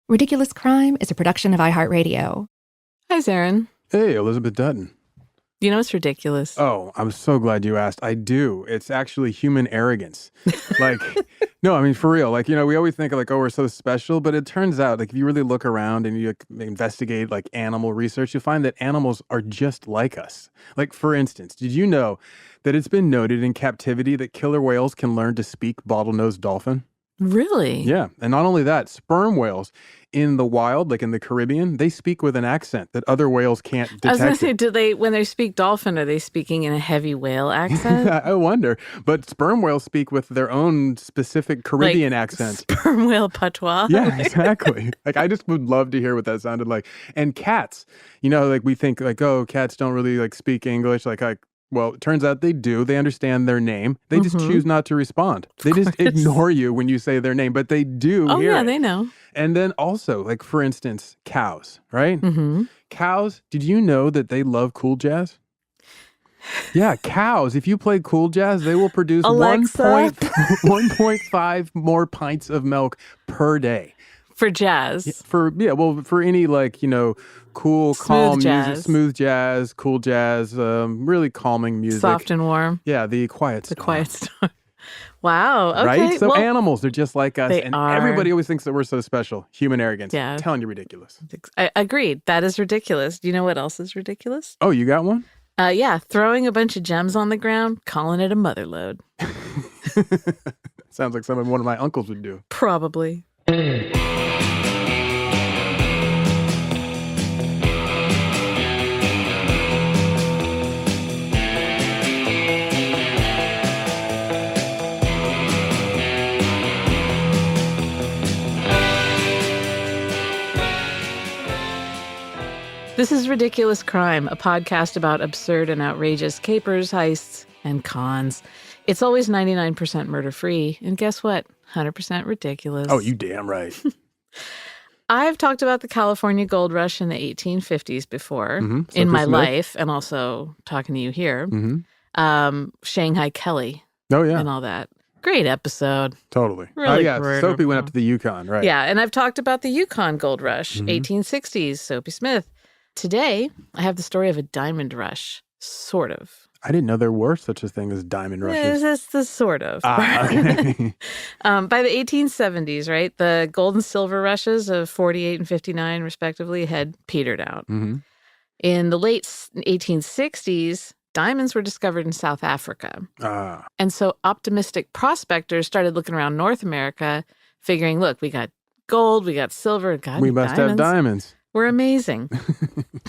Ridiculous Crime is a production of iHeartRadio. Hi, Zaron. Hey, Elizabeth Dutton. You know what's ridiculous? Oh, I'm so glad you asked. I do. It's actually human arrogance. No, I mean, for real. We always think like, oh, we're so special, but it turns out, if you really look around and you investigate animal research, you'll find that animals are just like us. For instance, did you know that it's been noted in captivity that killer whales can learn to speak bottlenose dolphin? Really? Yeah. And not only that, sperm whales in the wild, in the Caribbean, they speak with an accent that other whales can't detect. I was going to say, when they speak dolphin, are they speaking in a heavy whale accent? I wonder. But sperm whales speak with their own specific Caribbean accent. Sperm whale patois? Yeah, exactly. I just would love to hear what that sounded like. And cats, we think oh, cats don't really speak English. Well, it turns out they do. They understand their name. They just choose not to respond. They just ignore you when you say their name, but they do hear it. They know. And then also, for instance, cows, right? Mm-hmm. Cows, did you know that they love cool jazz? Yeah, cows, if you play cool jazz, they will produce 1.5 more pints of milk per day. For jazz. For any cool, calm jazz. music, smooth jazz, cool jazz, really calming music. Soft and warm. Yeah, the quiet storm. The quiet storm. Wow. Okay. Right? So animals, they're just like us. They and are. Everybody always thinks that we're so special. Human arrogance. Yeah. I'm telling you, ridiculous. I agreed. That is ridiculous. Do you know what else is ridiculous? Oh, you got one? Yeah. Throwing a bunch of gems on the ground, calling it a mother load. Sounds like something one of my uncles would do. Probably. This is Ridiculous Crime, a podcast about absurd and outrageous capers, heists, and cons. It's always 99% murder-free, and guess what? 100% ridiculous. Oh, you damn right. I've talked about the California gold rush in the 1850s before in my life, and also talking to you here. Mm-hmm. Shanghai Kelly. Oh, yeah. And all that. Great episode. Totally. Really Soapy went up to the Yukon, right? Yeah, and I've talked about the Yukon gold rush, 1860s, Soapy Smith. Today, I have the story of a diamond rush, sort of. I didn't know there were such a thing as diamond rushes. It's the sort of. Okay. By the 1870s, right, the gold and silver rushes of 48 and 59, respectively, had petered out. Mm-hmm. In the late 1860s, diamonds were discovered in South Africa. And so optimistic prospectors started looking around North America, figuring, look, we got gold, we got silver, we must have diamonds. We're amazing.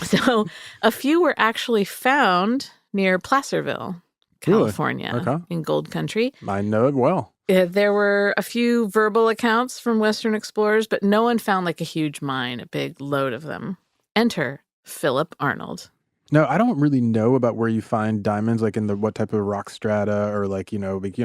So a few were actually found near Placerville, California, in gold country. I know it well. There were a few verbal accounts from Western explorers, but no one found a huge mine, a big load of them. Enter Philip Arnold. No, I don't really know about where you find diamonds, in what type of rock strata or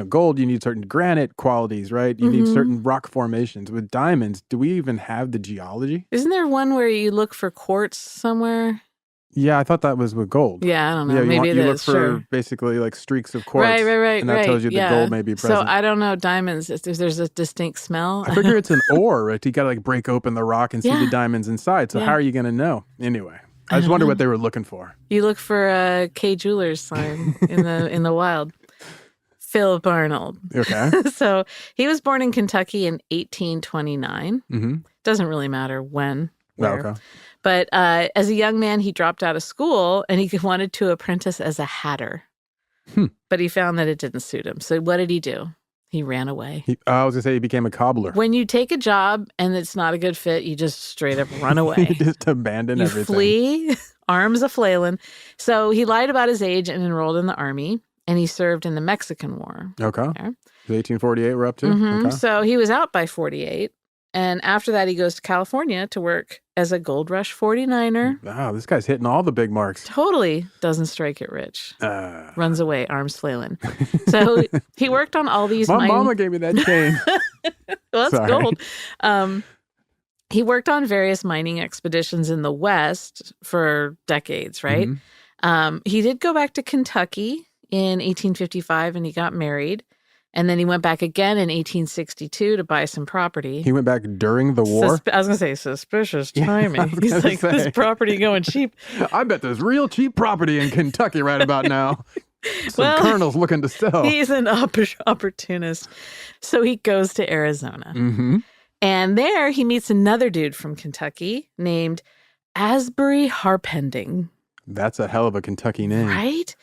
gold, you need certain granite qualities, right? You need certain rock formations. With diamonds, do we even have the geology? Isn't there one where you look for quartz somewhere? Yeah, I thought that was with gold. Yeah, I don't know. Yeah, Maybe you look for basically streaks of quartz. Right. And that tells you the gold may be present. So I don't know, diamonds, there's a distinct smell. I figure it's an ore, right? You got to break open the rock and see the diamonds inside. So how are you going to know? Anyway. I just wonder what they were looking for. You look for a K Jewelers sign in the wild. Philip Arnold. Okay. So he was born in Kentucky in 1829. Mm-hmm. Doesn't really matter when. Where. Okay. But as a young man, he dropped out of school and he wanted to apprentice as a hatter. But he found that it didn't suit him. So what did he do? He ran away. I was going to say he became a cobbler. When you take a job and it's not a good fit, you just straight up run away. You just abandon everything. You flee, arms a-flailing. So he lied about his age and enrolled in the army, and he served in the Mexican War. Okay. There. 1848 we're up to? Mm-hmm. Okay. So he was out by 48. And after that, he goes to California to work as a gold rush 49er. Wow, this guy's hitting all the big marks. Totally doesn't strike it rich. Runs away, arms flailing. So he worked on all these... My mama gave me that chain. Well, that's gold. He worked on various mining expeditions in the West for decades, right? Mm-hmm. He did go back to Kentucky in 1855 and he got married. And then he went back again in 1862 to buy some property. He went back during the war? I was going to say, suspicious timing. He's like, this property going cheap. I bet there's real cheap property in Kentucky right about now. Some colonel's looking to sell. He's an opportunist. So he goes to Arizona. Mm-hmm. And there he meets another dude from Kentucky named Asbury Harpending. That's a hell of a Kentucky name. Right?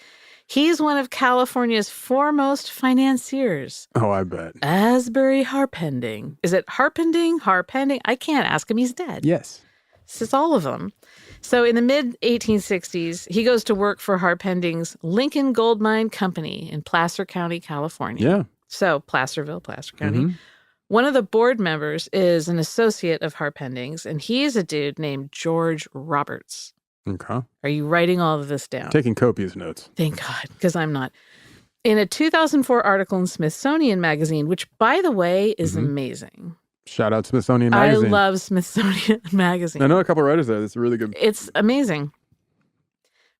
He's one of California's foremost financiers. Oh, I bet. Asbury Harpending. Is it Harpending? Harpending? I can't ask him. He's dead. Yes. It's all of them. So in the mid-1860s, he goes to work for Harpending's Lincoln Gold Mine Company in Placer County, California. Yeah. So Placerville, Placer County. Mm-hmm. One of the board members is an associate of Harpending's, and he's a dude named George Roberts. Okay. Are you writing all of this down? Taking copious notes. Thank God, because I'm not. In a 2004 article in Smithsonian Magazine, which, by the way, is amazing. Shout out Smithsonian Magazine. I love Smithsonian Magazine. I know a couple of writers there. That's really good. It's amazing.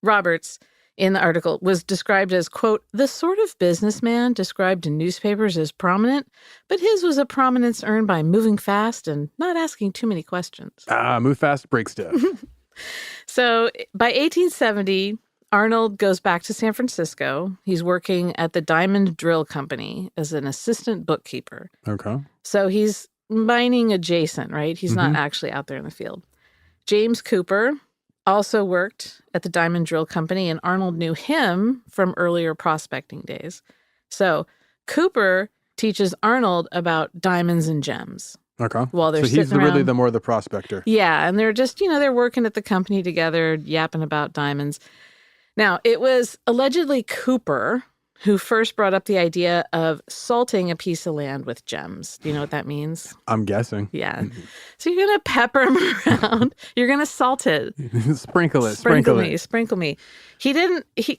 Roberts, in the article, was described as, quote, the sort of businessman described in newspapers as prominent, but his was a prominence earned by moving fast and not asking too many questions. Move fast, break stuff. So by 1870, Arnold goes back to San Francisco. He's working at the Diamond Drill Company as an assistant bookkeeper. Okay. So he's mining adjacent, right? He's not actually out there in the field. James Cooper also worked at the Diamond Drill Company, and Arnold knew him from earlier prospecting days. So Cooper teaches Arnold about diamonds and gems. Okay. While they're so he's sitting really around. the more the prospector. Yeah, and they're just, they're working at the company together, yapping about diamonds. Now, it was allegedly Cooper who first brought up the idea of salting a piece of land with gems. Do you know what that means? I'm guessing. Yeah. So you're going to pepper them around. You're going to salt it. Sprinkle it. Sprinkle me.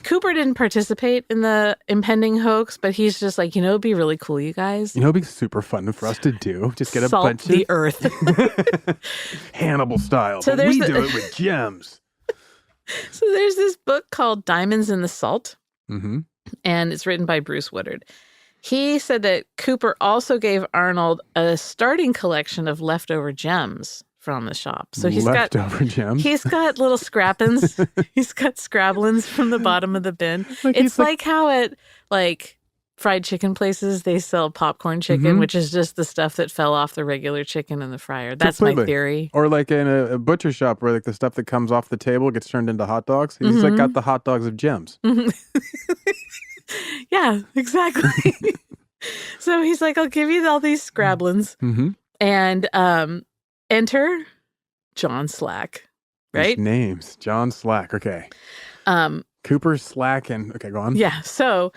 Cooper didn't participate in the impending hoax, but he's just like, it'd be really cool, you guys. It'd be super fun for us to do. Just get a Salt bunch the of earth. Hannibal style. So but we there's do it with gems. So there's this book called Diamonds in the Salt. Mm-hmm. And it's written by Bruce Woodard. He said that Cooper also gave Arnold a starting collection of leftover gems from the shop. So he's got gems. He's got little scrappins. He's got scrabblins from the bottom of the bin. It's like how at fried chicken places they sell popcorn chicken, which is just the stuff that fell off the regular chicken in the fryer. That's Completely. my theory. Or like in a butcher shop where the stuff that comes off the table gets turned into hot dogs. He's got the hot dogs of gems. Yeah, exactly. So he's like, I'll give you all these scrabblins. And enter John Slack, right? These names. John Slack. Okay. Cooper, Slack, and... Okay, go on. Yeah, so...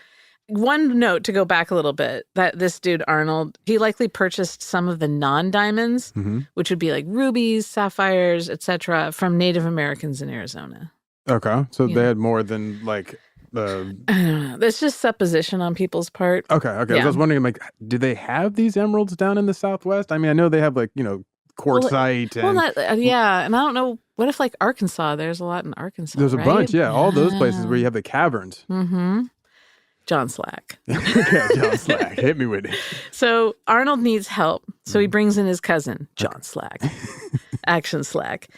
One note to go back a little bit, that this dude, Arnold, he likely purchased some of the non-diamonds, which would be like rubies, sapphires, etc., from Native Americans in Arizona. Okay. So they had more than I don't know. That's just supposition on people's part. Okay. Yeah. I was wondering, do they have these emeralds down in the Southwest? I mean, I know they have quartzite and... and I don't know, what if Arkansas, there's a lot in Arkansas, There's a right? bunch, yeah. All those places where you have the caverns. Mm-hmm. John Slack. Okay, John Slack. Hit me with it. So Arnold needs help. So he brings in his cousin, John Slack. Action Slack.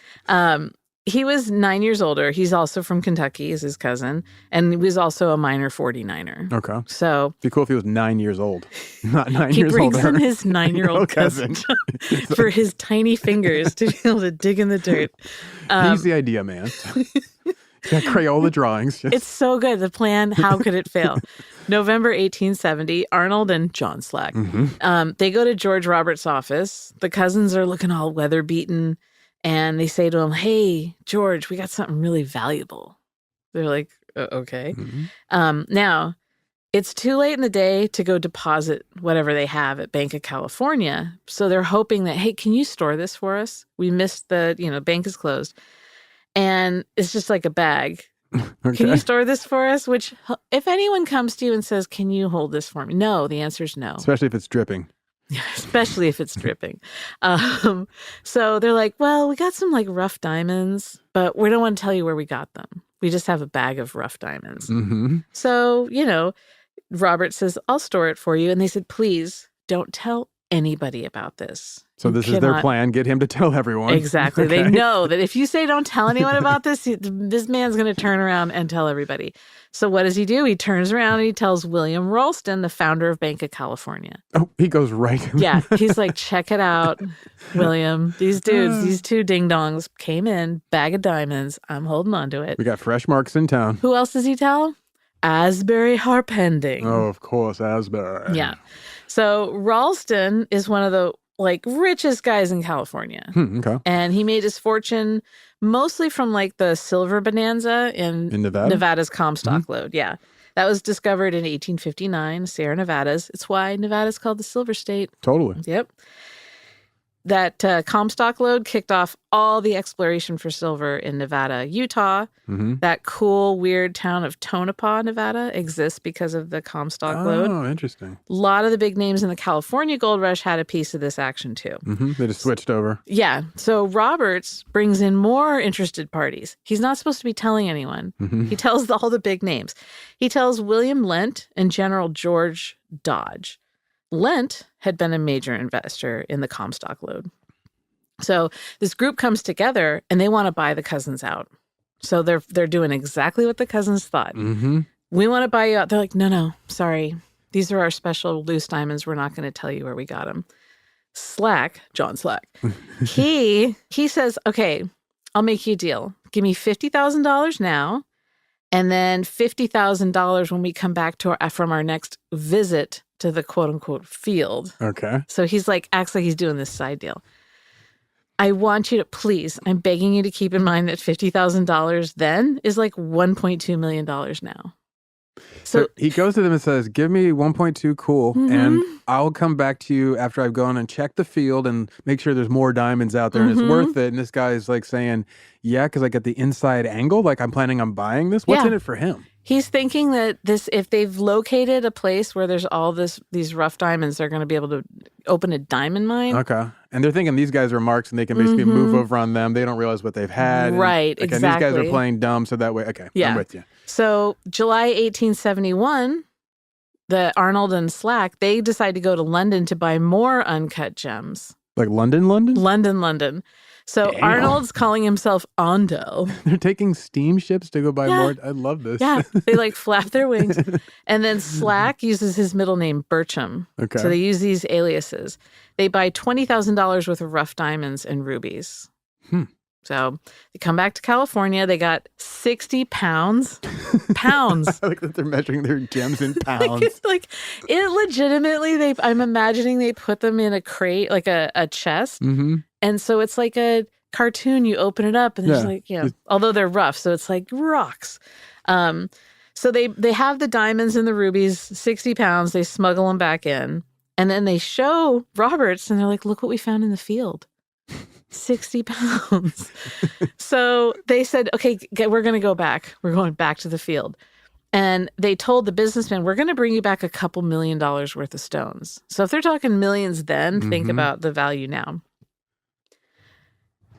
He was 9 years older. He's also from Kentucky, is his cousin. And he was also a minor 49er. Okay. So... It'd be cool if he was 9 years old. Not 9 years older. He brings in his 9-year-old cousin for his tiny fingers to be able to dig in the dirt. He's the idea, man. Got Crayola drawings. It's so good. The plan, how could it fail? November 1870, Arnold and John Slack. They go to George Roberts' office. The cousins are looking all weather-beaten, and they say to him, hey, George, we got something really valuable. They're like, okay. Now, it's too late in the day to go deposit whatever they have at Bank of California. So they're hoping that, hey, can you store this for us? We missed bank is closed. And it's just like a bag. Okay. Can you store this for us? Which, if anyone comes to you and says, can you hold this for me? No, the answer is no. Especially if it's dripping. Especially if it's dripping. So they're like, well, we got some rough diamonds, but we don't want to tell you where we got them. We just have a bag of rough diamonds. So, Robert says, I'll store it for you. And they said, please don't tell anybody about this. So this is their plan, get him to tell everyone. Exactly. Okay. They know that if you say don't tell anyone about this, this man's going to turn around and tell everybody. So what does he do? He turns around and he tells William Ralston, the founder of Bank of California. Oh, he goes right. Yeah. He's like, check it out, William. These dudes, these two ding-dongs came in, bag of diamonds. I'm holding on to it. We got fresh marks in town. Who else does he tell? Asbury Harpending. Oh, of course, Asbury. Yeah. So Ralston is one of the richest guys in California. Okay. And he made his fortune mostly from the silver bonanza in Nevada? Nevada's Comstock lode. Yeah. That was discovered in 1859, Sierra Nevadas. It's why Nevada's called the Silver State. Totally. Yep. That Comstock lode kicked off all the exploration for silver in Nevada, Utah. Mm-hmm. That cool, weird town of Tonopah, Nevada exists because of the Comstock lode. Oh, interesting. A lot of the big names in the California gold rush had a piece of this action too. Mm-hmm. They just switched over. Yeah. So Roberts brings in more interested parties. He's not supposed to be telling anyone. Mm-hmm. He tells all the big names. He tells William Lent and General George Dodge. Lent had been a major investor in the Comstock lode. So this group comes together and they want to buy the cousins out. So they're doing exactly what the cousins thought. Mm-hmm. We want to buy you out. They're like, no, sorry. These are our special loose diamonds. We're not going to tell you where we got them. Slack, John Slack, he says, okay, I'll make you a deal. Give me $50,000 now and then $50,000 when we come back from our next visit to the quote-unquote field. Okay. So he's acts like he's doing this side deal. I want you to, please, I'm begging you to keep in mind that $50,000 then is $1.2 million now. So he goes to them and says, give me 1.2, cool, and I'll come back to you after I've gone and checked the field and make sure there's more diamonds out there and it's worth it. And this guy is saying, yeah, because I get the inside angle, I'm planning on buying this. What's in it for him? He's thinking that if they've located a place where there's all these rough diamonds, they're going to be able to open a diamond mine. Okay. And they're thinking these guys are marks and they can basically move over on them. They don't realize what they've had. Right, and, exactly. And these guys are playing dumb, so that way, okay, yeah. I'm with you. So July 1871, the Arnold and Slack, they decide to go to London to buy more uncut gems. London? London. So Damn. Arnold's calling himself Ondo. They're taking steamships to go buy more. I love this. Yeah, they flap their wings. And then Slack uses his middle name, Bircham. Okay. So they use these aliases. They buy $20,000 worth of rough diamonds and rubies. So they come back to California. They got 60 pounds. Pounds. I like that they're measuring their gems in pounds. It legitimately, I'm imagining they put them in a crate, a chest. Mm-hmm. And so it's like a cartoon. You open it up and there's although they're rough, so it's like rocks. So they have the diamonds and the rubies, 60 pounds. They smuggle them back in. And then they show Roberts and they're like, look what we found in the field. 60 pounds. So they said, okay, we're going to go back. We're going back to the field. And they told the businessman, we're going to bring you back a couple $1 million worth of stones. So if they're talking millions then, think about the value now.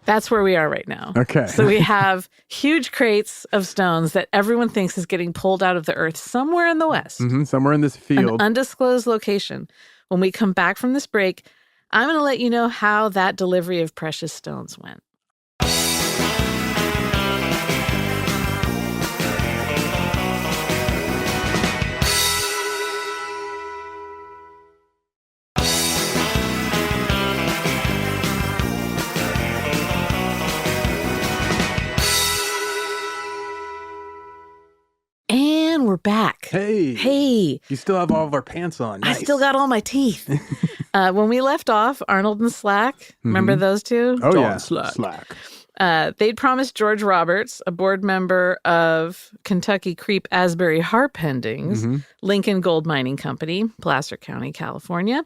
That's where we are right now. Okay. So we have huge crates of stones that everyone thinks is getting pulled out of the earth somewhere in the West. Somewhere in this field. An undisclosed location. When we come back from this break, I'm going to let you know how that delivery of precious stones went. And we're back. Hey. You still have all of our pants on. Nice. I still got all my teeth. When we left off, Arnold and Slack, remember those two? Oh, John yeah. Slack. They'd promised George Roberts, a board member of Kentucky Creep Asbury Harpendings, Lincoln Gold Mining Company, Placer County, California.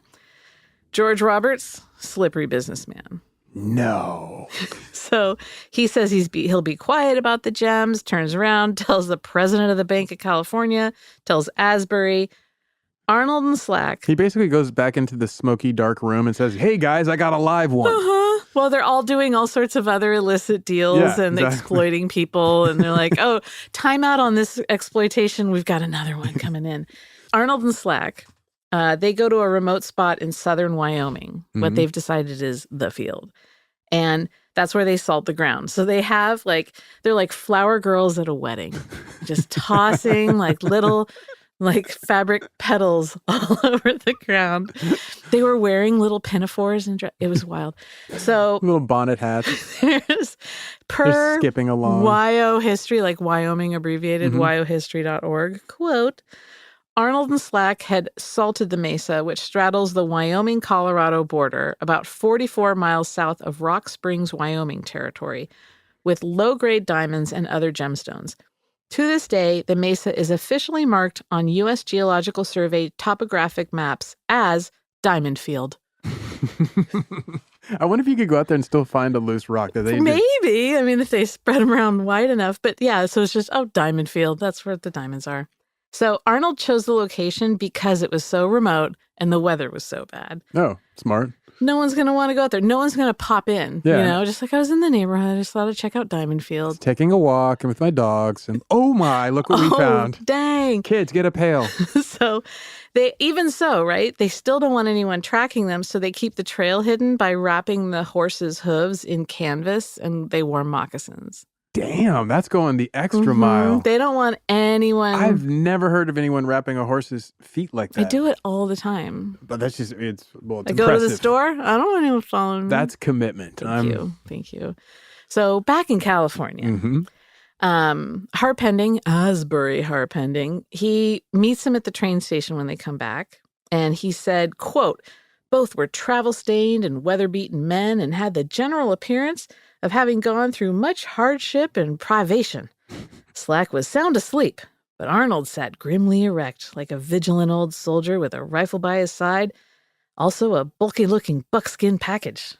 George Roberts, slippery businessman. No. So he says he'll be quiet about the gems, turns around, tells the president of the Bank of California, tells Asbury, Arnold and Slack. He basically goes back into the smoky, dark room and says, hey, guys, I got a live one. Well, they're all doing all sorts of other illicit deals and exploiting people. And they're like, oh, time out on this exploitation. We've got another one coming in. Arnold and Slack, they go to a remote spot in southern Wyoming. What they've decided is the field. And that's where they salt the ground. So they have they're like flower girls at a wedding, just tossing like little fabric petals all over the ground. They were wearing little pinafores and it was wild. So little bonnet hats. There's They're skipping along. WYO history, like Wyoming abbreviated, wyohistory.org, quote, Arnold and Slack had salted the mesa, which straddles the Wyoming-Colorado border about 44 miles south of Rock Springs, Wyoming territory, with low-grade diamonds and other gemstones. To this day, the mesa is officially marked on U.S. Geological Survey topographic maps as Diamond Field. I wonder if you could go out there and still find a loose rock. Maybe. I mean, if they spread them around wide enough. But yeah, so it's just, Diamond Field. That's where the diamonds are. So Arnold chose the location because it was so remote and the weather was so bad. Oh, smart. No one's going to want to go out there. No one's going to pop in, just like I was in the neighborhood. I just thought I'd check out Diamond Field. Taking a walk and with my dogs and oh my, look what we found. Dang. Kids, get a pail. So right? They still don't want anyone tracking them. So they keep the trail hidden by wrapping the horses' hooves in canvas and they wore moccasins. Damn, that's going the extra mile. They don't want anyone. I've never heard of anyone wrapping a horse's feet like that. I do it all the time. But that's just, it's I impressive. go to the store. I don't want anyone following me. That's commitment. Thank you. So back in California, Asbury Harpending, he meets him at the train station when they come back. And he said, quote, both were travel-stained and weather-beaten men and had the general appearance of having gone through much hardship and privation. Slack was sound asleep, but Arnold sat grimly erect, like a vigilant old soldier with a rifle by his side, also a bulky-looking buckskin package.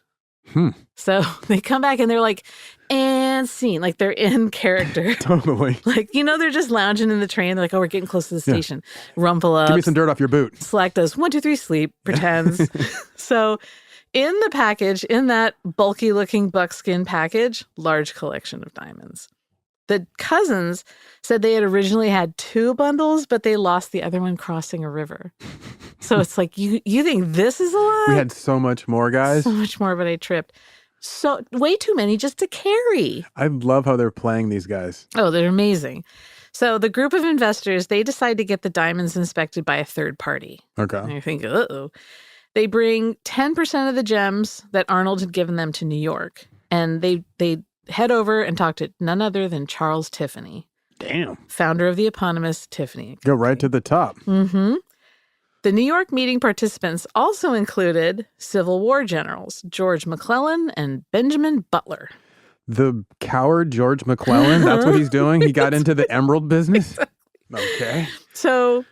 So they come back and they're like, and scene, like they're in character. Totally. They're just lounging in the train. They're like, we're getting close to the station. Rumple up. Give me some dirt off your boot. Slack does 1, 2, 3, sleep, pretends. So in the package, in that bulky-looking buckskin package, large collection of diamonds. The cousins said they had originally had 2 bundles, but they lost the other one crossing a river. So it's like, you think this is a lot? We had so much more, guys. So much more, but I tripped. So way too many just to carry. I love how they're playing these guys. Oh, they're amazing. So the group of investors, they decide to get the diamonds inspected by a third party. Okay. And I think, uh-oh. They bring 10% of the gems that Arnold had given them to New York. And they head over and talk to none other than Charles Tiffany. Damn. Founder of the eponymous Tiffany. Go right to the top. Mm-hmm. The New York meeting participants also included Civil War generals George McClellan and Benjamin Butler. The coward George McClellan, that's what he's doing? He got into the emerald business? Okay. So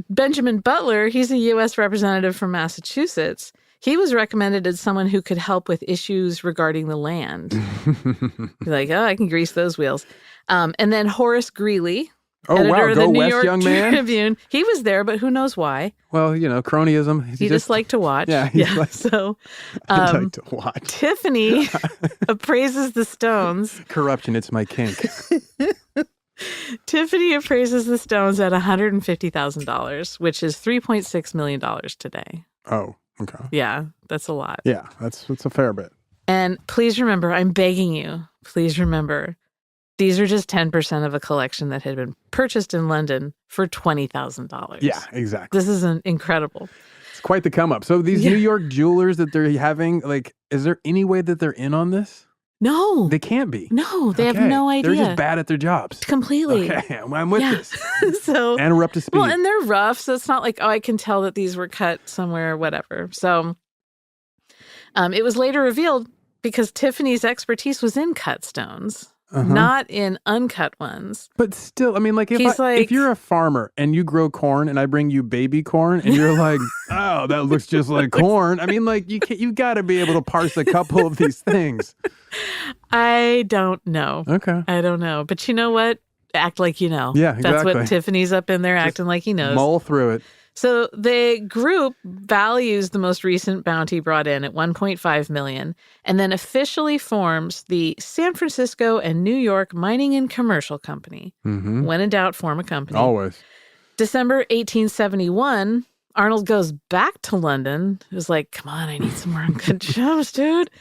Benjamin Butler, he's a U.S. representative from Massachusetts. He was recommended as someone who could help with issues regarding the land. He's like, I can grease those wheels. And then Horace Greeley, editor of the New York Tribune. He was there, but who knows why? Well, cronyism. He just liked to watch. Yeah. So I like to watch. Tiffany appraises the stones. Corruption, it's my kink. Tiffany appraises the stones at $150,000, which is $3.6 million today. Oh, okay. Yeah, that's a lot. Yeah, that's a fair bit. And please remember, I'm begging you, please remember, these are just 10% of a collection that had been purchased in London for $20,000. Yeah, exactly. This is incredible. It's quite the come up. So these New York jewelers that they're having, is there any way that they're in on this? No. They can't be. No, they have no idea. They're just bad at their jobs. Completely. Okay, I'm with this. And we're up to speed. Well, and they're rough, so it's not like, I can tell that these were cut somewhere, whatever. So it was later revealed because Tiffany's expertise was in cut stones, not in uncut ones. But still, if you're a farmer and you grow corn and I bring you baby corn and you're like, oh, that looks just like corn. You got to be able to parse a couple of these things. I don't know. Okay. I don't know. But you know what? Act like you know. Yeah, exactly. That's what Tiffany's up in there acting like he knows. Mull through it. So the group values the most recent bounty brought in at $1.5 million and then officially forms the San Francisco and New York Mining and Commercial Company. Mm-hmm. When in doubt, form a company. Always. December 1871, Arnold goes back to London. He was like, come on, I need some more Uncut gems, dude.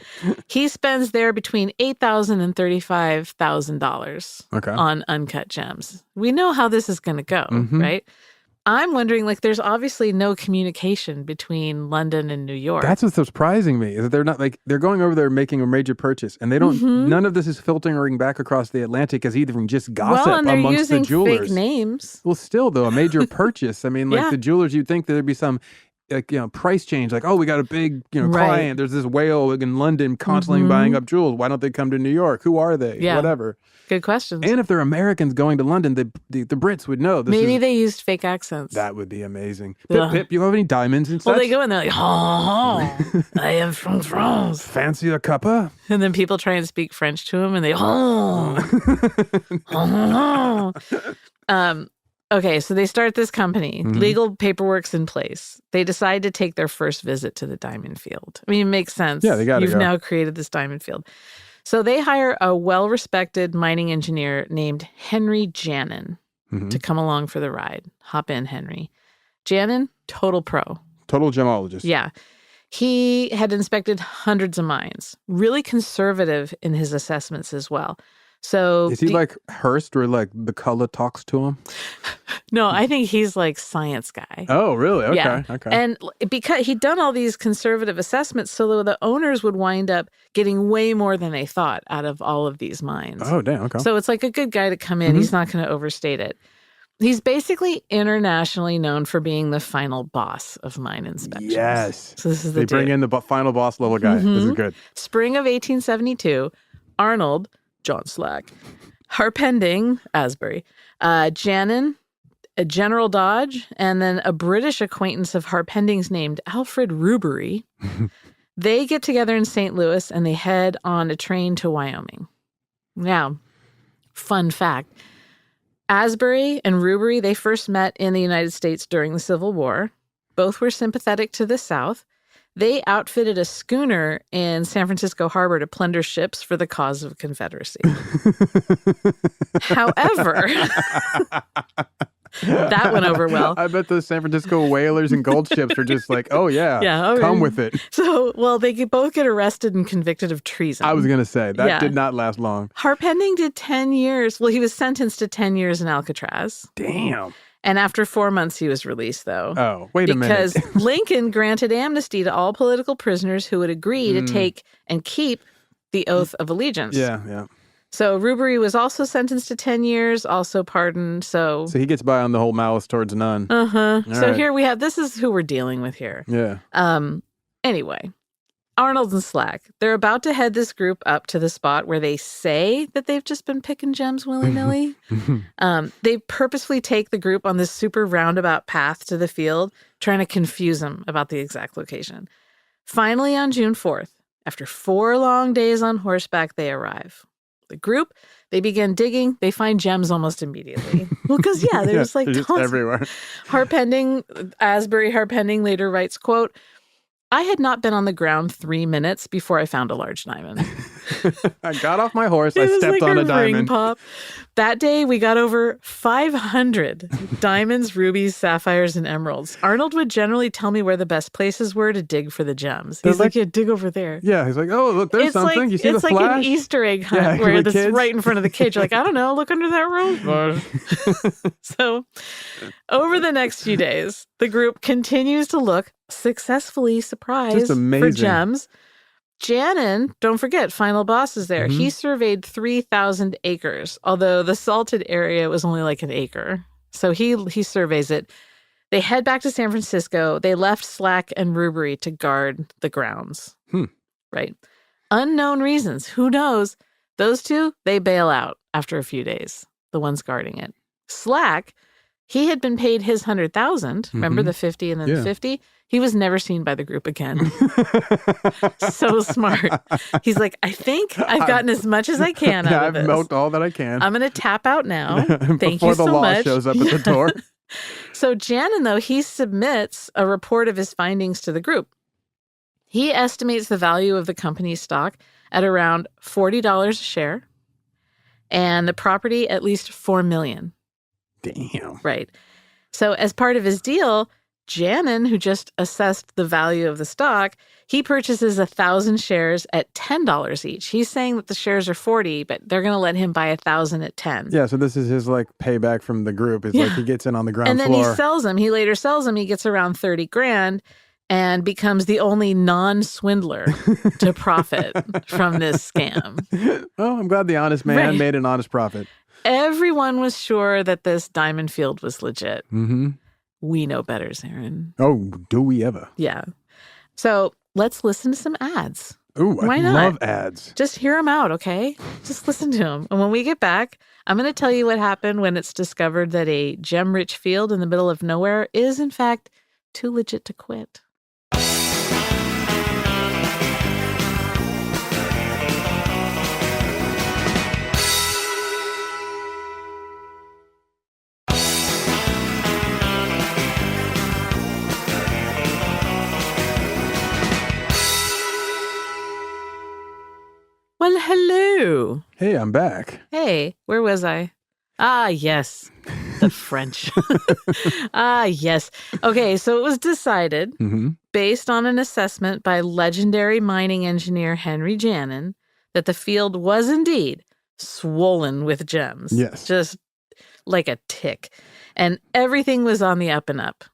He spends there between $8,000 and $35,000 on Uncut gems. We know how this is going to go, right? I'm wondering, like, there's obviously no communication between London and New York. That's what's surprising me, is that they're not, like, they're going over there making a major purchase, and they don't, none of this is filtering back across the Atlantic as even just gossip and they're amongst using the jewelers. Fake names. Well, still, though, a major purchase. I mean, like, the jewelers, you'd think that there'd be some, like, price change. Like, oh, we got a big, client. There's this whale in London constantly buying up jewels. Why don't they come to New York? Who are they? Yeah. Whatever. Good questions. And if they're Americans going to London, the Brits would know. Maybe they used fake accents. That would be amazing. Pip, you have any diamonds and such? Well, they go in there like, I am from France. Fancy a cuppa? And then people try and speak French to him, and they, okay, so they start this company. Legal paperwork's in place. They decide to take their first visit to the diamond field. I mean, it makes sense. Yeah, they got to go. You've now created this diamond field. So they hire a well-respected mining engineer named Henry Janin to come along for the ride. Hop in, Henry. Janin, total pro. Total gemologist. Yeah. He had inspected hundreds of mines, really conservative in his assessments as well. So is he like Hearst, where like the color talks to him? No, I think he's like science guy. Oh, really? Okay. Yeah. Okay. And because he'd done all these conservative assessments, so the owners would wind up getting way more than they thought out of all of these mines. Oh, damn. Okay. So it's like a good guy to come in. He's not going to overstate it. He's basically internationally known for being the final boss of mine inspections. Yes. So this is the They bring in the final boss level guy. This is good. Spring of 1872, Arnold, John Slack, Harpending, Asbury, Janin, General Dodge, and then a British acquaintance of Harpending's named Alfred Rubery. They get together in St. Louis and they head on a train to Wyoming. Now, fun fact, Asbury and Rubery, they first met in the United States during the Civil War. Both were sympathetic to the South. They outfitted a schooner in San Francisco Harbor to plunder ships for the cause of Confederacy. However, that went over well. I bet those San Francisco whalers and gold ships are just like, oh, yeah, come with it. So, well, they both get arrested and convicted of treason. I was going to say, that did not last long. Harpending did 10 years. Well, he was sentenced to 10 years in Alcatraz. Damn. And after 4 months, he was released, though. Oh, wait a minute. Because Lincoln granted amnesty to all political prisoners who would agree to take and keep the oath of allegiance. Yeah, yeah. So Rubery was also sentenced to 10 years, also pardoned. So he gets by on the whole malice towards none. So right. Here we have, this is who we're dealing with here. Yeah. Anyway, Arnold and Slack, they're about to head this group up to the spot where they say that they've just been picking gems willy-nilly. They purposefully take the group on this super roundabout path to the field, trying to confuse them about the exact location. Finally, on June 4th, after 4 long days on horseback, they arrive. The group, they begin digging. They find gems almost immediately. Well, because, there's like tons everywhere. Asbury Harpending later writes, quote, I had not been on the ground 3 minutes before I found a large diamond. I got off my horse. I stepped on a diamond. Pop. That day, we got over 500 diamonds, rubies, sapphires, and emeralds. Arnold would generally tell me where the best places were to dig for the gems. He's like, dig over there. Yeah, he's like, oh, look, there's something. Like, you see the flash? It's like an Easter egg hunt where it's right in front of the kid. You're like, I don't know, look under that rose bush. So, over the next few days, the group continues to look successfully surprised for gems. Janin, don't forget, final boss is there. He surveyed 3,000 acres, although the salted area was only like an acre. So he surveys it. They head back to San Francisco. They left Slack and Rubery to guard the grounds. Right. Unknown reasons. Who knows? Those two, they bail out after a few days, the ones guarding it. Slack, he had been paid his 100,000. Remember the 50 and then the 50? He was never seen by the group again. So smart. He's like, I think I've gotten as much as I can out of this. I've milked all that I can. I'm going to tap out now. Thank you so much. Before the law shows up at the door. So Janin, though, he submits a report of his findings to the group. He estimates the value of the company's stock at around $40 a share and the property at least $4 million. Damn. Right. So as part of his deal, Janin, who just assessed the value of the stock, he purchases 1,000 shares at $10 each. He's saying that the shares are 40, but they're going to let him buy 1,000 at 10. Yeah, so this is his like payback from the group. It's like he gets in on the ground floor. And then he sells them. He later sells them. He gets around $30,000 and becomes the only non-swindler to profit from this scam. Oh, I'm glad the honest man made an honest profit. Everyone was sure that this diamond field was legit. Mm-hmm. We know better, Zaron. Oh, do we ever? Yeah. So let's listen to some ads. Ooh, Why I not? love ads. Just hear them out, okay? Just listen to them. And when we get back, I'm going to tell you what happened when it's discovered that a gem-rich field in the middle of nowhere is, in fact, too legit to quit. Well, hello. Hey, I'm back. Hey, where was I? Ah, yes, the French. Ah, yes. Okay, so it was decided, based on an assessment by legendary mining engineer Henry Janin, that the field was indeed swollen with gems. Yes. Just like a tick. And everything was on the up and up.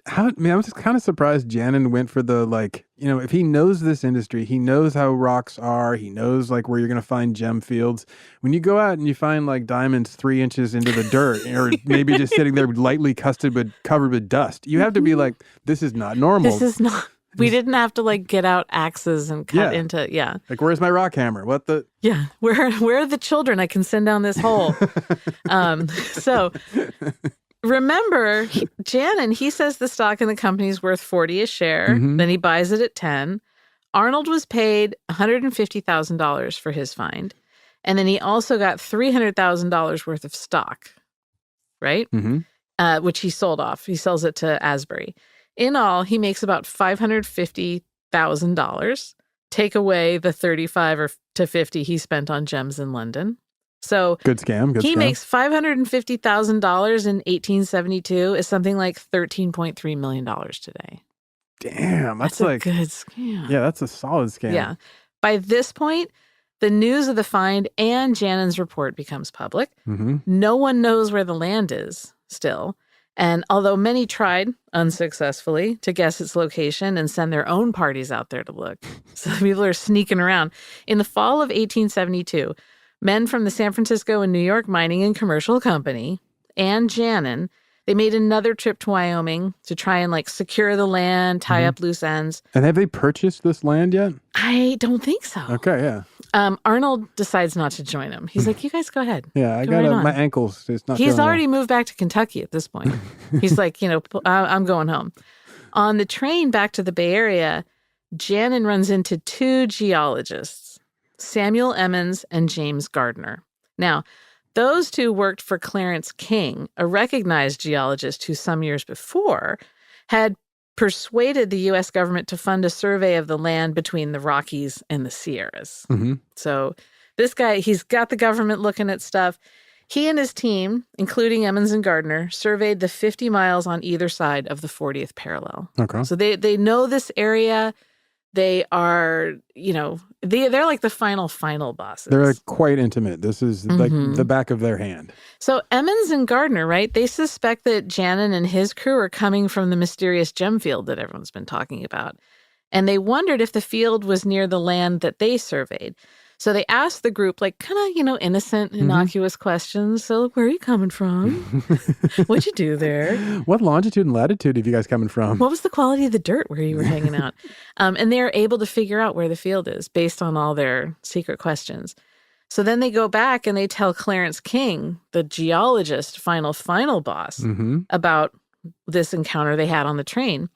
I was just kind of surprised Janin went for the, like, you know, if he knows this industry, he knows how rocks are, he knows, like, where you're going to find gem fields. When you go out and you find, like, diamonds 3 inches into the dirt, or maybe just sitting there lightly covered with dust, you have to be like, this is not normal. This is not... We didn't have to, like, get out axes and cut into... Yeah. Like, where's my rock hammer? What the... Yeah. Where are the children I can send down this hole? So... Remember, Janin, he says the stock in the company is worth 40 a share. Then he buys it at 10. Arnold was paid $150,000 for his find. And then he also got $300,000 worth of stock, right? Which he sold off. He sells it to Asbury. In all, he makes about $550,000. Take away the 35 or to 50 he spent on gems in London. So good scam. He makes $550,000 in 1872 is something like $13.3 million today. Damn, that's like a good scam. Yeah, that's a solid scam. Yeah. By this point, the news of the find and Janin's report becomes public. No one knows where the land is still. And although many tried unsuccessfully to guess its location and send their own parties out there to look, so people are sneaking around. In the fall of 1872, men from the San Francisco and New York Mining and Commercial Company and Janin, they made another trip to Wyoming to try and like secure the land, tie up loose ends. And have they purchased this land yet? I don't think so. Okay, yeah. Arnold decides not to join him. He's like, you guys go ahead. Yeah, I got my ankles. It's not. He's already moved back to Kentucky at this point. He's like, I'm going home. On the train back to the Bay Area, Janin runs into 2 geologists. Samuel Emmons and James Gardner. Now, those 2 worked for Clarence King, a recognized geologist who some years before had persuaded the U.S. government to fund a survey of the land between the Rockies and the Sierras. So this guy, he's got the government looking at stuff. He and his team, including Emmons and Gardner, surveyed the 50 miles on either side of the 40th parallel. Okay. So they know this area. They are, they're like the final bosses. They're like quite intimate. This is like the back of their hand. So Emmons and Gardner, right? They suspect that Janin and his crew are coming from the mysterious gem field that everyone's been talking about. And they wondered if the field was near the land that they surveyed. So they asked the group, like, kind of, innocent, innocuous questions. So where are you coming from? What'd you do there? What longitude and latitude have you guys coming from? What was the quality of the dirt where you were hanging out? And they're able to figure out where the field is based on all their secret questions. So then they go back and they tell Clarence King, the geologist, final boss, about this encounter they had on the train.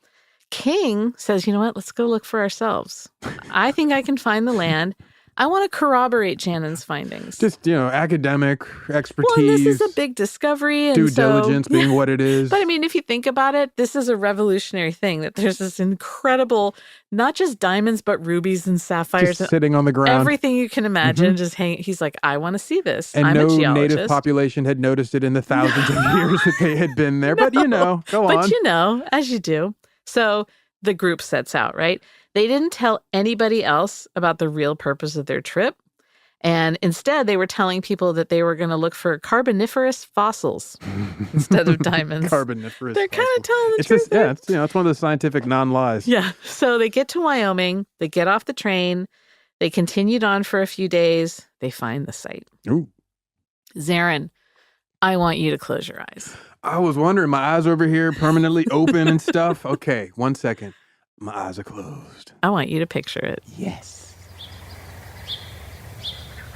King says, you know what, let's go look for ourselves. I think I can find the land. I want to corroborate Shannon's findings. Just, academic expertise. Well, and this is a big discovery. And due diligence being what it is. But I mean, if you think about it, this is a revolutionary thing that there's this incredible, not just diamonds, but rubies and sapphires. Just sitting on the ground. Everything you can imagine just hanging. He's like, I want to see this. And I'm a geologist. native population had noticed it in the thousands of years that they had been there. But, go on. But as you do. So the group sets out, right? They didn't tell anybody else about the real purpose of their trip. And instead, they were telling people that they were going to look for carboniferous fossils instead of diamonds. Carboniferous They're kind of telling the it's truth. Just, it's one of the scientific non-lies. Yeah. So they get to Wyoming. They get off the train. They continued on for a few days. They find the site. Ooh. Zaron, I want you to close your eyes. I was wondering, my eyes are over here permanently open and stuff. Okay, 1 second. My eyes are closed. I want you to picture it. Yes.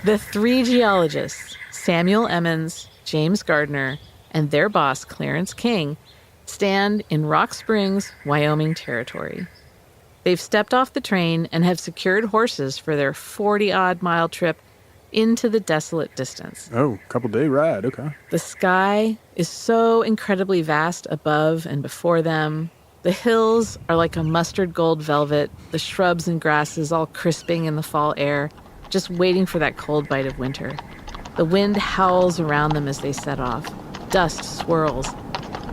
The three geologists, Samuel Emmons, James Gardner, and their boss, Clarence King, stand in Rock Springs, Wyoming territory. They've stepped off the train and have secured horses for their 40-odd mile trip into the desolate distance. Oh, couple-day ride. Okay. The sky is so incredibly vast above and before them. The hills are like a mustard gold velvet, the shrubs and grasses all crisping in the fall air, just waiting for that cold bite of winter. The wind howls around them as they set off. Dust swirls.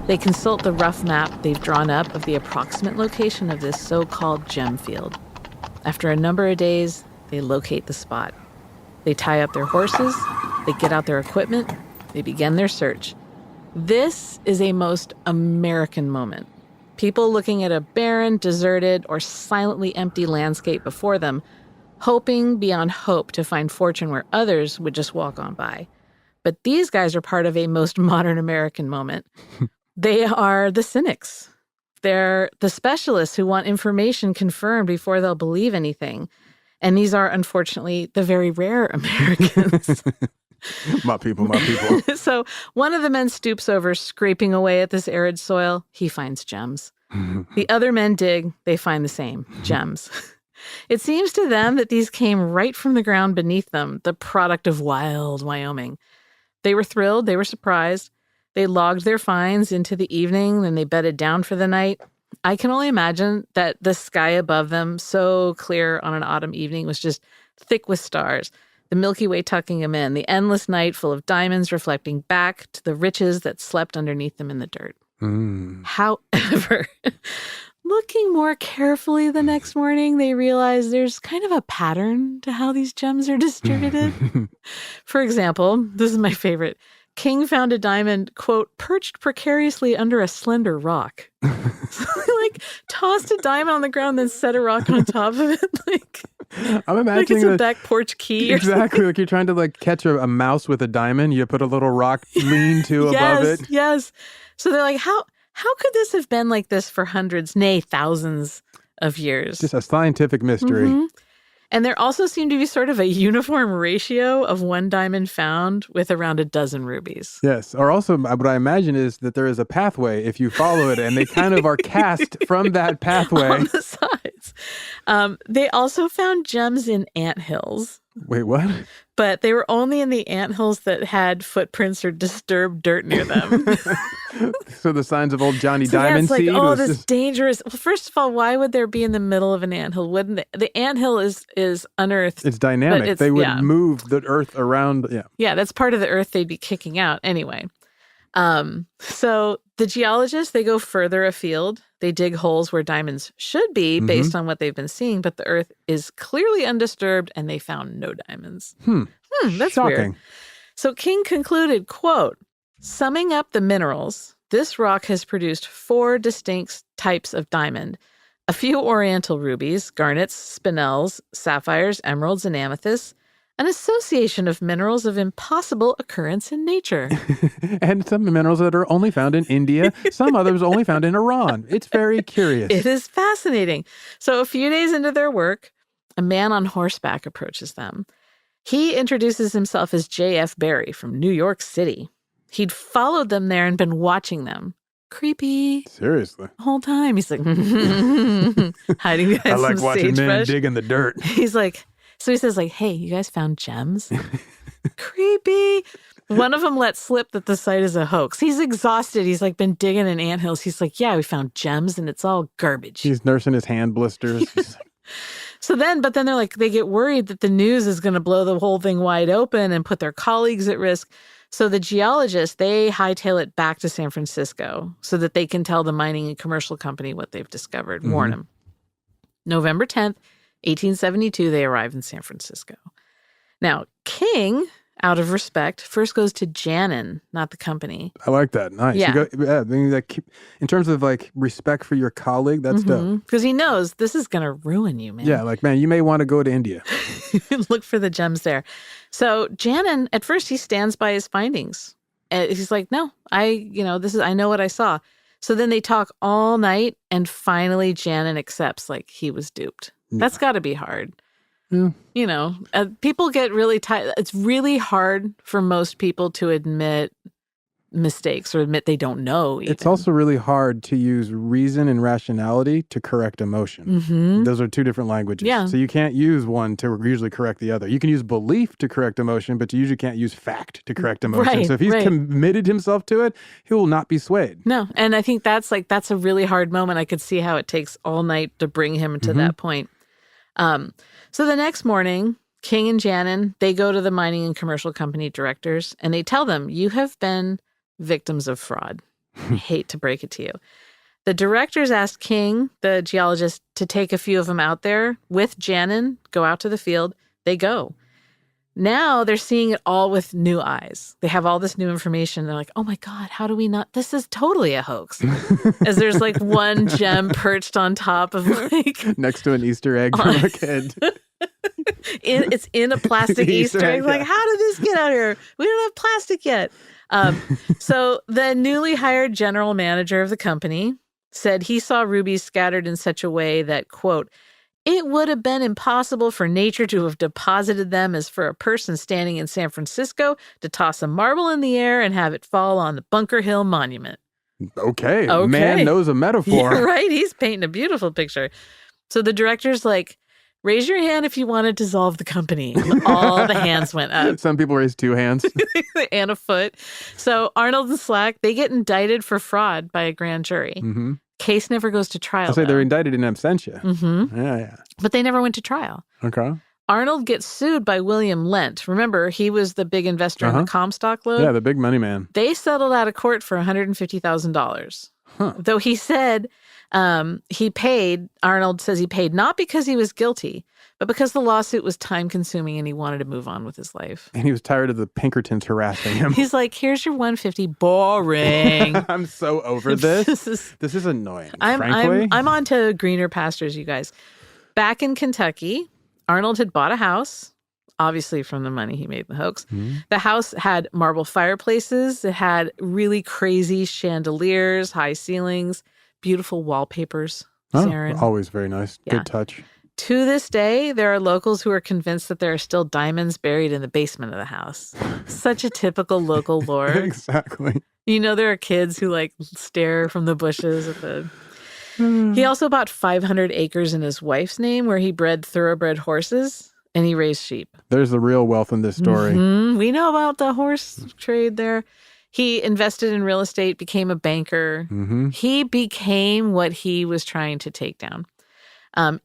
They consult the rough map they've drawn up of the approximate location of this so-called gem field. After a number of days, they locate the spot. They tie up their horses, they get out their equipment, they begin their search. This is a most American moment. People looking at a barren, deserted, or silently empty landscape before them, hoping beyond hope to find fortune where others would just walk on by. But these guys are part of a most modern American moment. They are the cynics. They're the specialists who want information confirmed before they'll believe anything. And these are, unfortunately, the very rare Americans. My people. So one of the men stoops over, scraping away at this arid soil. He finds gems. The other men dig. They find the same, gems. It seems to them that these came right from the ground beneath them, the product of wild Wyoming. They were thrilled. They were surprised. They logged their finds into the evening, then they bedded down for the night. I can only imagine that the sky above them, so clear on an autumn evening, was just thick with stars. The Milky Way tucking them in, the endless night full of diamonds reflecting back to the riches that slept underneath them in the dirt. However, looking more carefully the next morning, they realize there's kind of a pattern to how these gems are distributed. For example, this is my favorite. King found a diamond, quote, perched precariously under a slender rock. So they, tossed a diamond on the ground, then set a rock on top of it. I'm imagining it's a back porch key. Exactly. Like you're trying to catch a mouse with a diamond. You put a little rock lean to above it. Yes. So they're like, how could this have been like this for hundreds, nay, thousands of years? Just a scientific mystery. Mm-hmm. And there also seemed to be sort of a uniform ratio of one diamond found with around a dozen rubies. Yes. Or also, what I imagine is that there is a pathway if you follow it, and they kind of are cast from that pathway. On the sides. They also found gems in anthills. Wait, what? But they were only in the anthills that had footprints or disturbed dirt near them. So the signs of old Johnny Diamond seed. Oh, this just dangerous. Well, first of all, why would there be in the middle of an anthill? Wouldn't the anthill is unearthed? It's dynamic. They would move the earth around. Yeah. Yeah, that's part of the earth they'd be kicking out anyway. So the geologists, they go further afield. They dig holes where diamonds should be based on what they've been seeing, but the earth is clearly undisturbed and they found no diamonds. That's shocking. Weird. So King concluded, quote, summing up the minerals, this rock has produced 4 distinct types of diamond, a few oriental rubies, garnets, spinels, sapphires, emeralds, and amethysts, an association of minerals of impossible occurrence in nature. And some minerals that are only found in India, some others only found in Iran. It's very curious. It is fascinating. So a few days into their work, a man on horseback approaches them. He introduces himself as J.F. Barry from New York City. He'd followed them there and been watching them. Creepy. Seriously. The whole time. He's like, hiding behind I like some watching men sagebrush. dig in the dirt. He's like, So he says, like, hey, you guys found gems? Creepy. One of them let slip that the site is a hoax. He's exhausted. He's like been digging in anthills. He's like, yeah, we found gems and it's all garbage. He's nursing his hand blisters. But then they're like, they get worried that the news is going to blow the whole thing wide open and put their colleagues at risk. So the geologists, they hightail it back to San Francisco so that they can tell the mining and commercial company what they've discovered, warn them. November 10th, 1872, they arrive in San Francisco. Now, King, out of respect, first goes to Janin, not the company. I like that. Nice. Yeah. In terms of like respect for your colleague, that's dope. Because he knows this is going to ruin you, man. Yeah, like, man, you may want to go to India. Look for the gems there. So Janin, at first, he stands by his findings. He's like, no, I know what I saw. So then they talk all night, and finally Janin accepts, like, he was duped. Yeah. That's got to be hard. Yeah. You know, people get really tired. It's really hard for most people to admit mistakes or admit they don't know. Even. It's also really hard to use reason and rationality to correct emotion. Those are two different languages. Yeah. So you can't use one to usually correct the other. You can use belief to correct emotion, but you usually can't use fact to correct emotion. Right, so if he's committed himself to it, he will not be swayed. No. And I think that's a really hard moment. I could see how it takes all night to bring him to that point. So the next morning, King and Janin, they go to the mining and commercial company directors and they tell them, you have been victims of fraud. I hate to break it to you. The directors asked King, the geologist, to take a few of them out there with Janin, go out to the field. They go. Now they're seeing it all with new eyes. They have all this new information. They're like, oh my God, how do we not? This is totally a hoax. As there's like one gem perched on top of like. Next to an Easter egg from a kid. It's in a plastic Easter egg. Like, how did this get out here? We don't have plastic yet. So the newly hired general manager of the company said he saw rubies scattered in such a way that, quote, it would have been impossible for nature to have deposited them as for a person standing in San Francisco to toss a marble in the air and have it fall on the Bunker Hill Monument. Okay. Man knows a metaphor. Yeah, right? He's painting a beautiful picture. So the director's like, raise your hand if you want to dissolve the company. And all the hands went up. Some people raise two hands. And a foot. So Arnold and Slack, they get indicted for fraud by a grand jury. Case never goes to trial. I'll say they're indicted in absentia. Yeah. But they never went to trial. Okay. Arnold gets sued by William Lent. Remember, he was the big investor in the Comstock load? Yeah, the big money man. They settled out of court for $150,000. Though he said Arnold says he paid not because he was guilty, but because the lawsuit was time-consuming and he wanted to move on with his life. And he was tired of the Pinkertons harassing him. He's like, here's your $150. Boring. I'm so over this. This is annoying, frankly. I'm on to greener pastures, you guys. Back in Kentucky, Arnold had bought a house, obviously from the money he made in the hoax. The house had marble fireplaces. It had really crazy chandeliers, high ceilings, beautiful wallpapers. Zaron. Always very nice. Yeah. Good touch. To this day, there are locals who are convinced that there are still diamonds buried in the basement of the house. Such a typical local lore. Exactly. You know, there are kids who like stare from the bushes at the... He also bought 500 acres in his wife's name where he bred thoroughbred horses and he raised sheep. There's the real wealth in this story. We know about the horse trade there. He invested in real estate, became a banker. He became what he was trying to take down.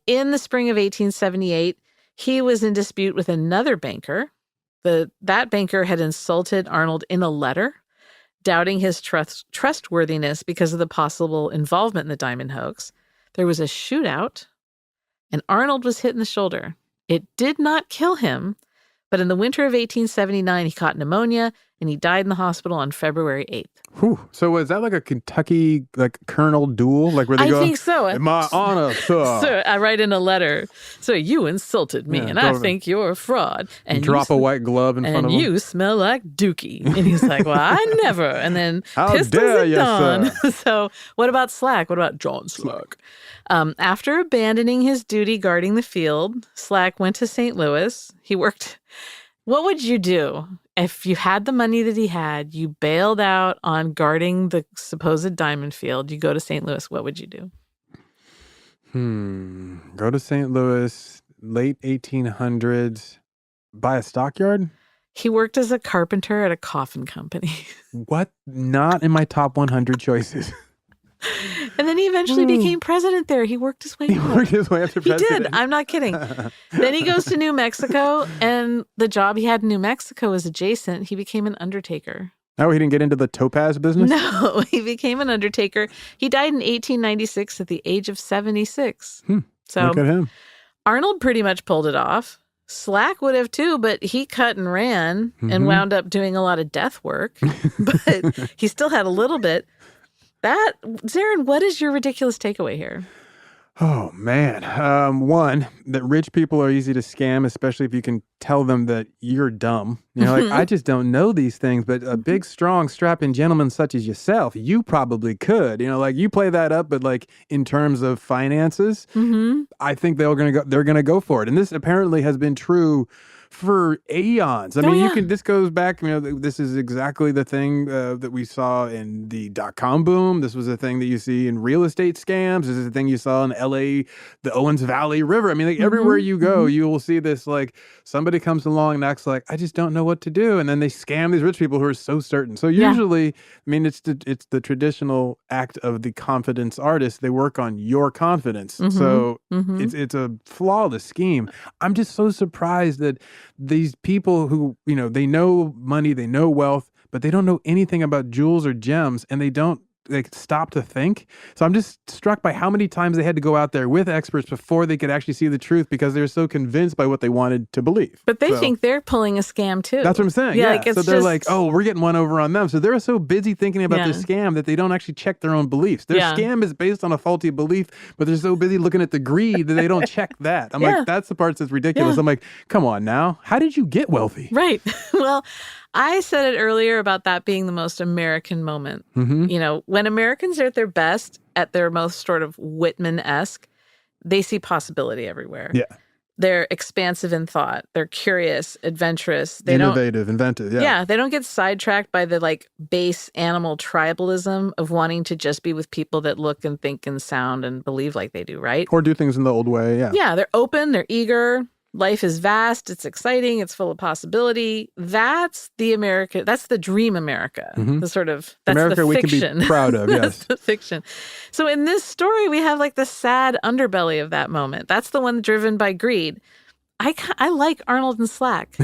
In the spring of 1878, he was in dispute with another banker. That banker had insulted Arnold in a letter, doubting his trustworthiness because of the possible involvement in the diamond hoax. There was a shootout, and Arnold was hit in the shoulder. It did not kill him, but in the winter of 1879, he caught pneumonia, and he died in the hospital on February 8th. Whew. So was that like a Kentucky colonel duel? Like where they go, I think so. In my honor, sir. Sir, I write in a letter. So you insulted me, and I think you're a fraud. And drop a white glove in front of him. And you smell like Dookie. And he's like, well, I never. And then how pistols dare at you, dawn. sir? So what about Slack? What about John Slack? After abandoning his duty guarding the field, Slack went to St. Louis. He worked... What would you do if you had the money that he had, you bailed out on guarding the supposed diamond field, you go to St. Louis, what would you do? Go to St. Louis, late 1800s, by a stockyard? He worked as a carpenter at a coffin company. What? Not in my top 100 choices. And then he eventually became president there. He worked his way up. He worked his way up to president. He did. I'm not kidding. Then he goes to New Mexico, and the job he had in New Mexico was adjacent. He became an undertaker. Oh, he didn't get into the topaz business? No, he became an undertaker. He died in 1896 at the age of 76. So look at him. Arnold pretty much pulled it off. Slack would have too, but he cut and ran and wound up doing a lot of death work. But he still had a little bit. Zaron, what is your ridiculous takeaway here? Oh, man. One, that rich people are easy to scam, especially if you can tell them that you're dumb. You know, like, I just don't know these things, but a big, strong, strapping gentleman such as yourself, you probably could. You know, like, you play that up, but like in terms of finances, I think they're gonna go for it. And this apparently has been true for eons. I mean, this goes back, you know, this is exactly the thing that we saw in the .com boom. This was a thing that you see in real estate scams. This is a thing you saw in LA, the Owens Valley River. I mean, like everywhere you go, you will see this, like somebody comes along and acts like, I just don't know what to do. And then they scam these rich people who are so certain. So usually, I mean, it's the traditional act of the confidence artist. They work on your confidence. So it's a flawless scheme. I'm just so surprised that these people who, you know, they know money, they know wealth, but they don't know anything about jewels or gems, and they don't stop to think. So I'm just struck by how many times they had to go out there with experts before they could actually see the truth because they were so convinced by what they wanted to believe. But they think they're pulling a scam too. That's what I'm saying. Yeah. Like so they're like, oh, we're getting one over on them. So they're so busy thinking about this scam that they don't actually check their own beliefs. Their scam is based on a faulty belief, but they're so busy looking at the greed that they don't check that. I'm like, that's the part that's ridiculous. I'm like, come on now. How did you get wealthy? Right. Well, I said it earlier about that being the most American moment. You know, when Americans are at their best, at their most sort of Whitman-esque, they see possibility everywhere. Yeah. They're expansive in thought. They're curious, adventurous. Innovative, inventive, Yeah, they don't get sidetracked by the like base animal tribalism of wanting to just be with people that look and think and sound and believe like they do, right? Or do things in the old way, Yeah, they're open, they're eager. Life is vast, it's exciting, it's full of possibility. That's the America, that's the dream America. The sort of, that's America the fiction. We can be proud of, yes. That's the fiction. So in this story, we have like the sad underbelly of that moment. That's the one driven by greed. I like Arnold and Slack,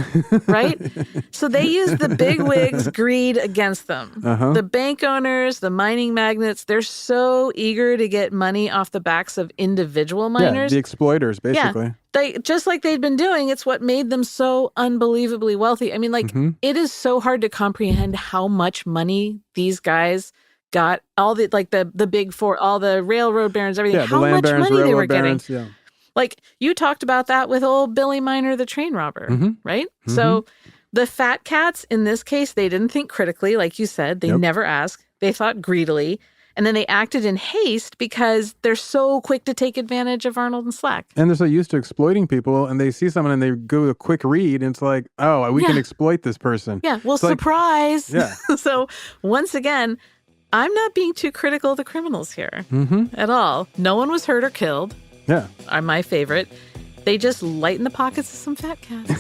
right? So they use the bigwigs' greed against them. The bank owners, the mining magnates, they're so eager to get money off the backs of individual miners. Yeah, the exploiters, basically. Yeah. They, just like they'd been doing, it's what made them so unbelievably wealthy. I mean, like, it is so hard to comprehend how much money these guys got. All the, like, the big four, all the railroad barons, everything. How much money they were getting. Like, you talked about that with old Billy Miner, the train robber, right? So the fat cats, in this case, they didn't think critically, like you said. They never asked. They thought greedily. And then they acted in haste because they're so quick to take advantage of Arnold and Slack. And they're so used to exploiting people, and they see someone and they go a quick read, and it's like, oh, we can exploit this person. Yeah, well, it's surprise. So once again, I'm not being too critical of the criminals here at all. No one was hurt or killed. Are my favorite. They just lighten the pockets of some fat cats.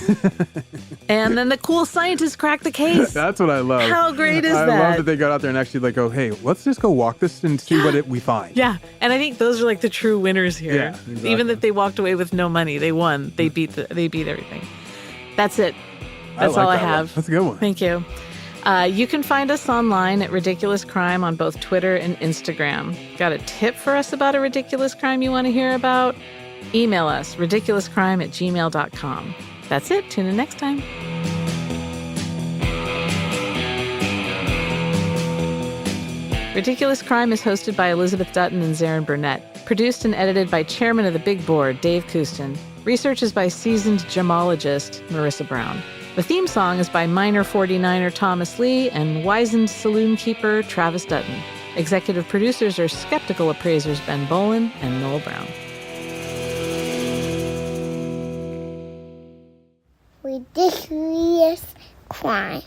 And then the cool scientists crack the case. That's what I love. How great is that? I love that they got out there and actually like, oh, hey, let's just go walk this and see what we find. Yeah. And I think those are like the true winners here. Yeah, exactly. Even if they walked away with no money, they won. They beat everything. That's it. That's all I have. That's a good one. Thank you. You can find us online at Ridiculous Crime on both Twitter and Instagram. Got a tip for us about a ridiculous crime you want to hear about? Email us, ridiculouscrime@gmail.com. That's it. Tune in next time. Ridiculous Crime is hosted by Elizabeth Dutton and Zaron Burnett. Produced and edited by Chairman of the Big Board, Dave Kustin. Research is by seasoned gemologist, Marissa Brown. The theme song is by minor 49er Thomas Lee and wizened saloon keeper Travis Dutton. Executive producers are skeptical appraisers Ben Bolin and Noel Brown. Ridiculous crime.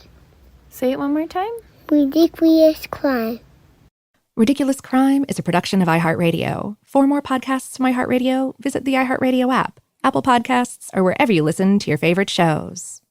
Say it one more time. Ridiculous crime. Ridiculous Crime is a production of iHeartRadio. For more podcasts from iHeartRadio, visit the iHeartRadio app, Apple Podcasts, or wherever you listen to your favorite shows.